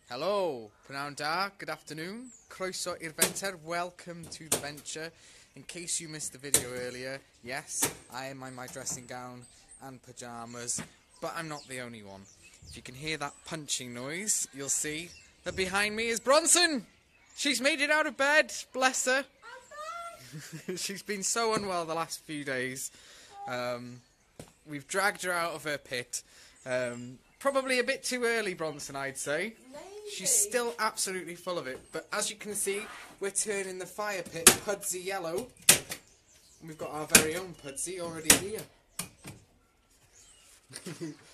Hello, pnawn da, good afternoon, croeso i'r venture, welcome to the venture. In case you missed the video earlier, yes, I am in my dressing gown and pyjamas, but I'm not the only one. If you can hear that punching noise, you'll see that behind me is Bronson! She's made it out of bed, bless her. She's been so unwell the last few days. We've dragged her out of her pit. Probably a bit too early, Bronson, I'd say. Maybe. She's still absolutely full of it. But as you can see, we're turning the fire pit Pudsey yellow. We've got our very own Pudsey already here.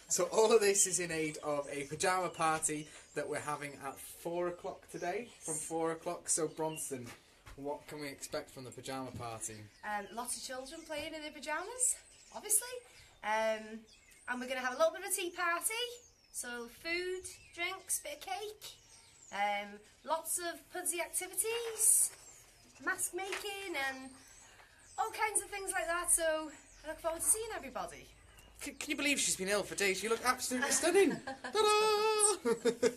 So all of this is in aid of a pyjama party that we're having at 4 o'clock today. From 4 o'clock. So Bronson, what can we expect from the pyjama party? Lots of children playing in their pyjamas, obviously. And we're going to have a little bit of a tea party. So food, drinks, bit of cake. Lots of Pudsey activities, mask making and all kinds of things like that. So I look forward to seeing everybody. Can you believe she's been ill for days? You look absolutely stunning. Ta-da!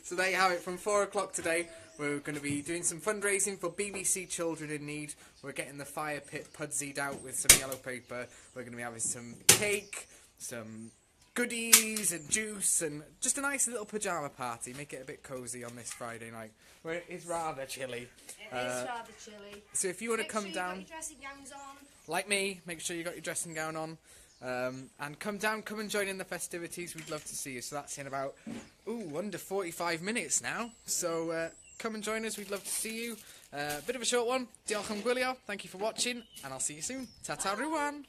So there you have it. From 4 o'clock today, we're going to be doing some fundraising for BBC Children in Need. We're getting the fire pit Pudseyed out with some yellow paper. We're going to be having some cake, some goodies and juice, and just a nice little pyjama party. Make it a bit cosy on this Friday night, where it is rather chilly. It is rather chilly. So if you want to come down, make sure you've got your dressing gowns on. like me, make sure you got your dressing gown on. And come down, come and join in the festivities. We'd love to see you. So that's in about, under 45 minutes now. So come and join us. We'd love to see you. Bit of a short one. Diolch am gwylio. Thank you for watching, and I'll see you soon. Ta-ta rwan.